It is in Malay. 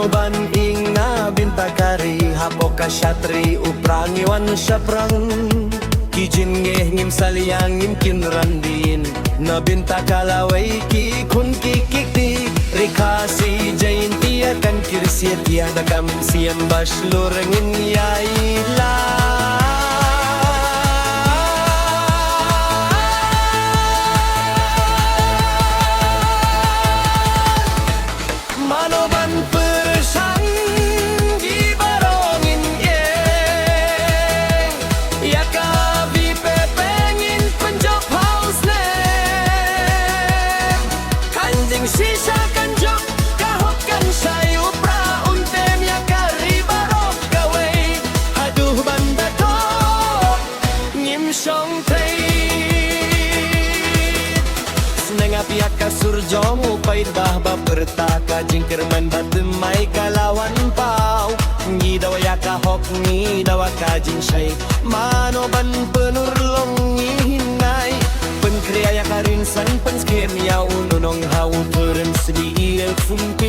Manoban ing na bintakari hapo ka syatri uprangiwan syaprang kijin ngim saliang ngim kinrandin na bintakalaway ki kun kikikti rikasi jainti akan kirsiat ya dakam siam baslurengin yaila Manoban persang di barongin yeng ya kavi pepengin penjop house ne kanjing sisa kanjok kahokkan sayu pra untem ya kari barok gawe aduh banda to ngim song tei Senengapiak kasur jong upay bahba pertaka jingkerman batemay kalawan pau ngidawa ka hok ngidawa ka jinsay manoban penurlong ngihinay penkriaya karinsan penskem ya ununong hau turun sedih fungke